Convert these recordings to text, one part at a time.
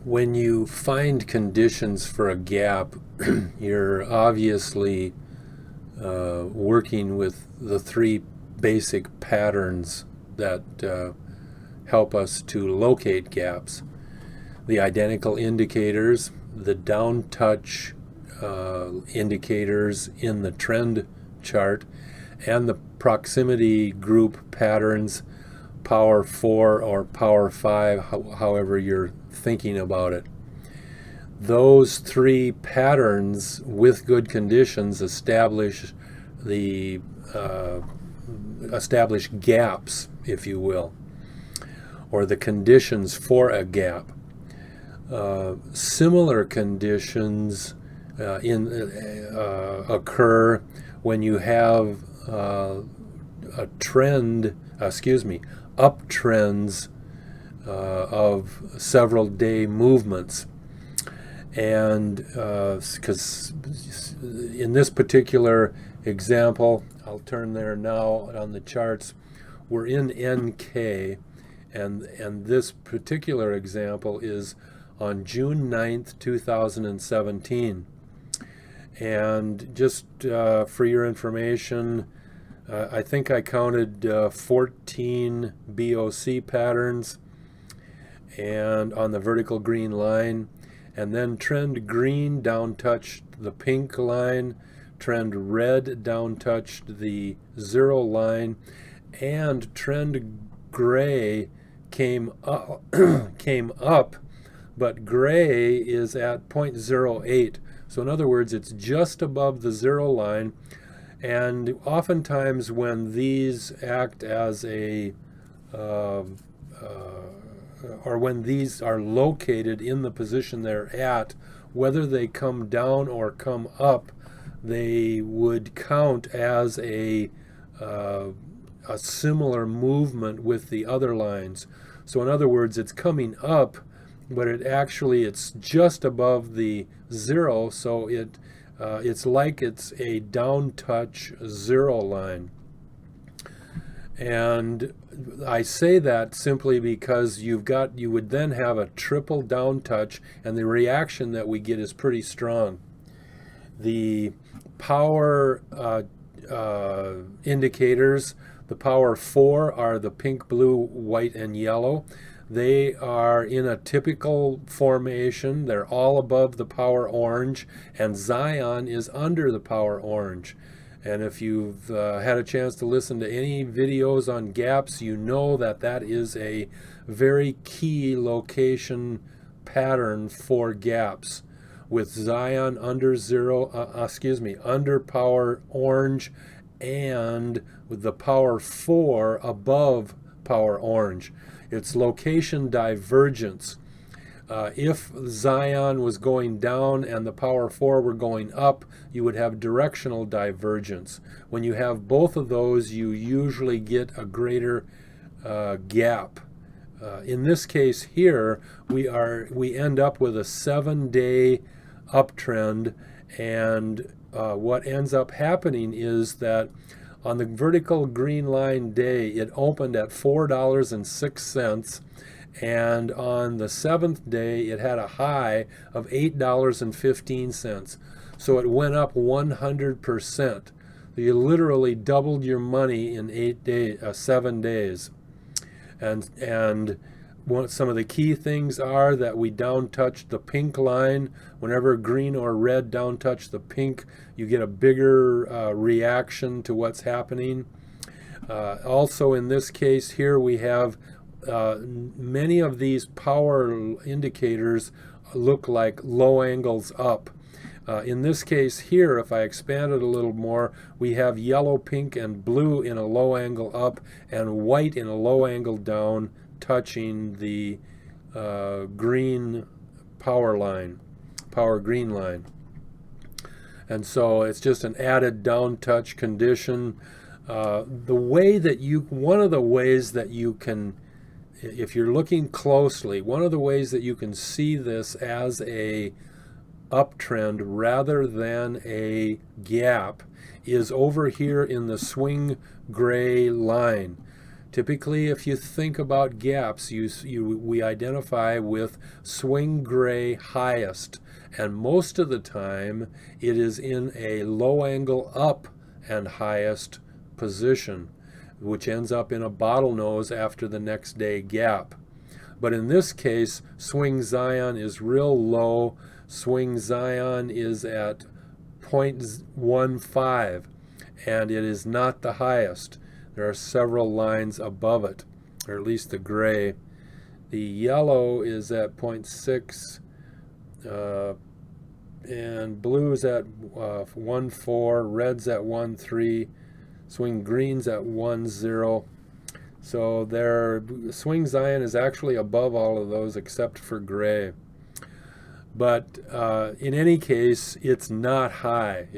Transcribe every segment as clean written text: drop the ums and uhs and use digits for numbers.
When you find conditions for a gap, you're obviously working with the three basic patterns that help us to locate gaps. The identical indicators, the down touch indicators in the trend chart, and the proximity group patterns, power 4 or power 5, however you're thinking about it. Those three patterns with good conditions establish gaps, if you will, or the conditions for a gap. Similar conditions occur when you have uptrends of several day movements. And because in this particular example, I'll turn there now on the charts, we're in NK, and this particular example is on June 9th, 2017. And just for your information, I think I counted 14 BOC patterns and on the vertical green line, and then trend green down touched the pink line, trend red down touched the 0 line, and trend gray came up, but gray is at 0.08. So in other words, it's just above the 0 line. And oftentimes when these act as or when these are located in the position they're at, whether they come down or come up, they would count as a similar movement with the other lines. So in other words, it's coming up, but it's just above the 0, so it's like it's a down touch 0 line. And I say that simply because you would then have a triple down touch, and the reaction that we get is pretty strong. The power indicators, the power 4 are the pink, blue, white, and yellow. They are in a typical formation. They're all above the power orange, and Zion is under the power orange. And if you've had a chance to listen to any videos on gaps, you know that that is a very key location pattern for gaps, with Zion under under power orange, and with the power 4 above power orange. It's location divergence. If Zion was going down and the power 4 were going up, you would have directional divergence. When you have both of those, you usually get a greater gap. In this case here, we end up with a 7-day uptrend, and what ends up happening is that on the vertical green line day, it opened at $4.06, and on the 7th day, it had a high of $8.15. So it went up 100%. You literally doubled your money in 7 days. And some of the key things are that we down touched the pink line. Whenever green or red down touch the pink, you get a bigger reaction to what's happening. Also in this case here, we have many of these power indicators look like low angles up. In this case here, if I expand it a little more, we have yellow, pink, and blue in a low angle up, and white in a low angle down, touching the green power green line. And so it's just an added down touch condition. One of the ways that you can, if you're looking closely, one of the ways that you can see this as a uptrend rather than a gap is over here in the swing gray line. Typically, if you think about gaps, we identify with swing gray highest, and most of the time it is in a low angle up and highest position, which ends up in a bottlenose after the next day gap. But in this case, swing Zion is real low. Swing Zion is at 0.15, and it is not the highest. There are several lines above it, or at least the gray. The yellow is at 0.6, and blue is at 1.4, red's at 1.3, swing green's at 1.0. So their swing Zion is actually above all of those except for gray. But in any case, it's not high.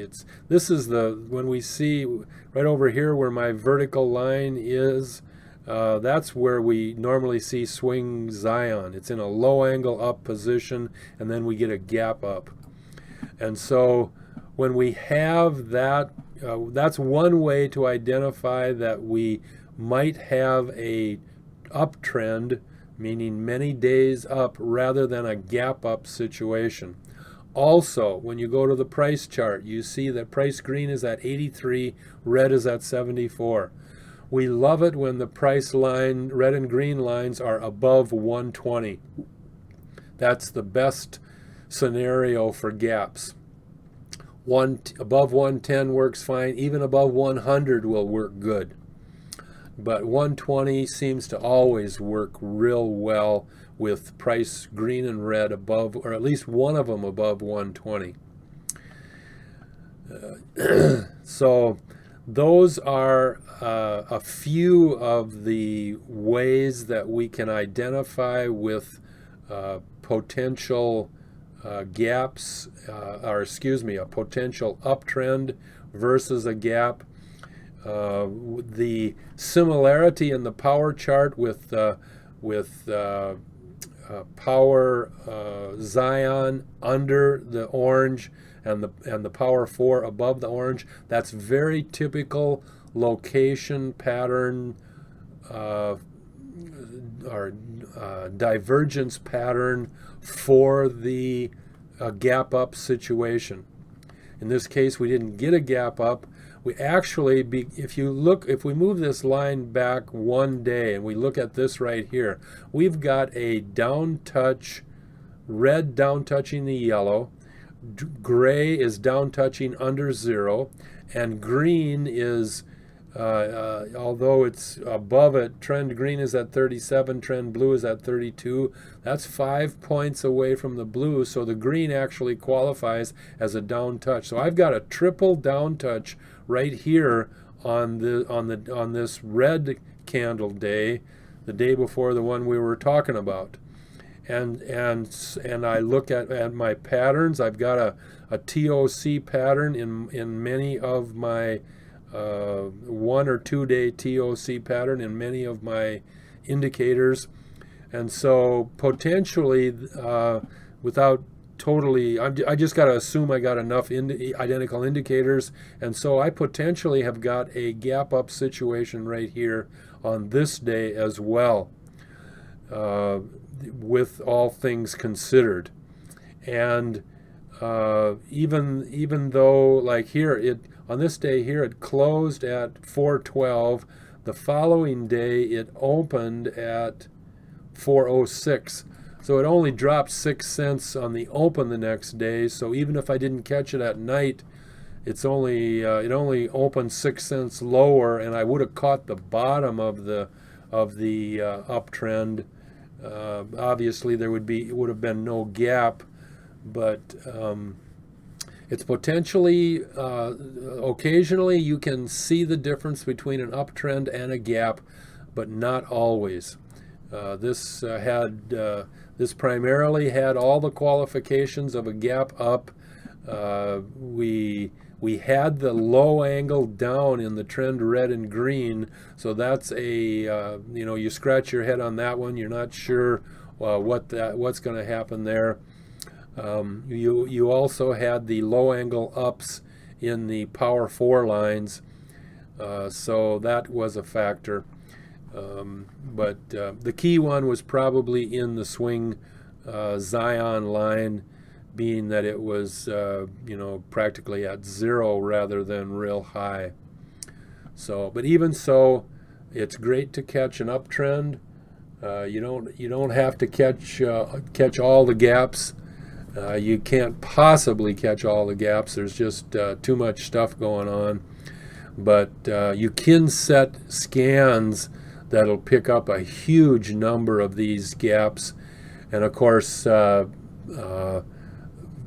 This is when we see right over here where my vertical line is, that's where we normally see swing Zion. It's in a low angle up position, and then we get a gap up. And so when we have that, that's one way to identify that we might have a uptrend, meaning many days up rather than a gap up situation. Also, when you go to the price chart, you see that price green is at 83, red is at 74. We love it when the price line, red and green lines, are above 120. That's the best scenario for gaps. Above 110 works fine, even above 100 will work good. But 120 seems to always work real well with price green and red above, or at least one of them above 120. So those are a few of the ways that we can identify with potential gaps, or excuse me, a potential uptrend versus a gap. The similarity in the power chart with power Zion under the orange and the power 4 above the orange, that's very typical location pattern or divergence pattern for the gap up situation. In this case, we didn't get a gap up. We actually, if we move this line back one day and we look at this right here, we've got a down touch, red down touching the yellow, gray is down touching under 0, and green is, although it's above it, trend green is at 37, trend blue is at 32. That's 5 points away from the blue, so the green actually qualifies as a down touch. So I've got a triple down touch right here on this red candle day, the day before the one we were talking about. And I look at my patterns. I've got a TOC pattern in many of my 1 or 2 day TOC pattern in many of my indicators. And so potentially, without totally, I just got to assume I got enough identical indicators, and so I potentially have got a gap up situation right here on this day as well, with all things considered. And even though, like here, on this day here it closed at 412, the following day it opened at 406. So it only dropped 6 cents on the open the next day. So even if I didn't catch it at night, it only opened 6 cents lower, and I would have caught the bottom of the uptrend. Obviously, it would have been no gap, but it's potentially occasionally you can see the difference between an uptrend and a gap, but not always. This primarily had all the qualifications of a gap up. We had the low angle down in the trend red and green, so that's you scratch your head on that one. You're not sure what's going to happen there. You also had the low angle ups in the power 4 lines, so that was a factor. But the key one was probably in the swing Zion line, being that it was practically at zero rather than real high. So, but even so, it's great to catch an uptrend. You don't have to catch all the gaps. You can't possibly catch all the gaps. There's just too much stuff going on. But you can set scans that'll pick up a huge number of these gaps, and of course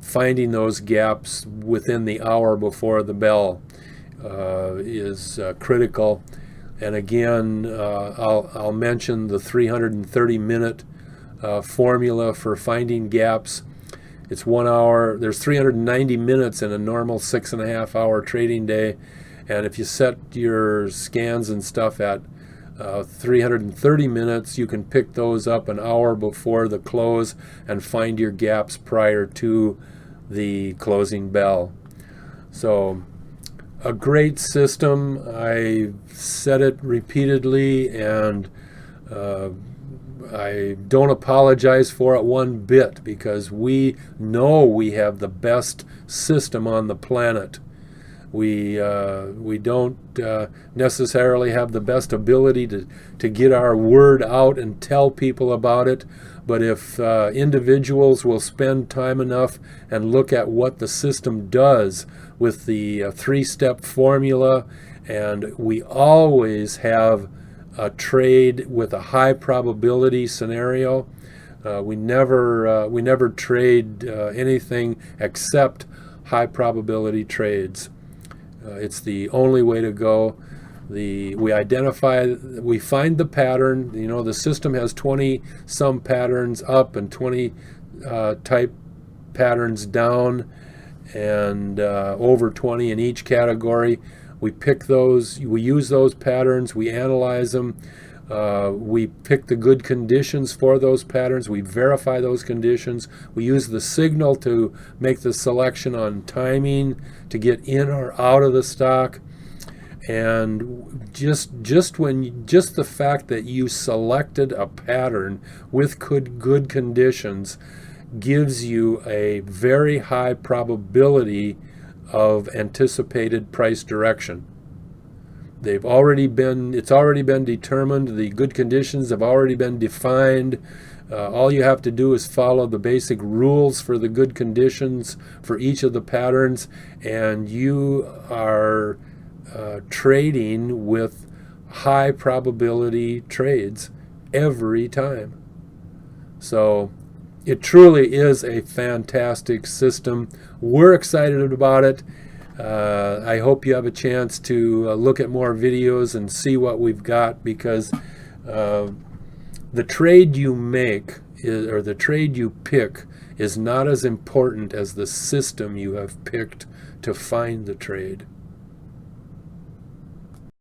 finding those gaps within the hour before the bell is critical. And again, I'll mention the 330-minute formula for finding gaps. It's 1 hour. There's 390 minutes in a normal 6.5-hour trading day, and if you set your scans and stuff at 330 minutes, you can pick those up an hour before the close and find your gaps prior to the closing bell. So a great system. I said it repeatedly, and I don't apologize for it one bit, because we know we have the best system on the planet. We don't necessarily have the best ability to get our word out and tell people about it, but if individuals will spend time enough and look at what the system does with the three-step formula, and we always have a trade with a high probability scenario. We never trade anything except high probability trades. It's the only way to go. We find the pattern. The system has 20 some patterns up and 20 type patterns down, and over 20 in each category. We pick those, we use those patterns, we analyze them, we pick the good conditions for those patterns, we verify those conditions, we use the signal to make the selection on timing to get in or out of the stock. And just the fact that you selected a pattern with good conditions gives you a very high probability of anticipated price direction. It's already been determined. The good conditions have already been defined. All you have to do is follow the basic rules for the good conditions for each of the patterns, and you are trading with high probability trades every time. So it truly is a fantastic system. We're excited about it. I hope you have a chance to look at more videos and see what we've got, because the trade you make or the trade you pick is not as important as the system you have picked to find the trade.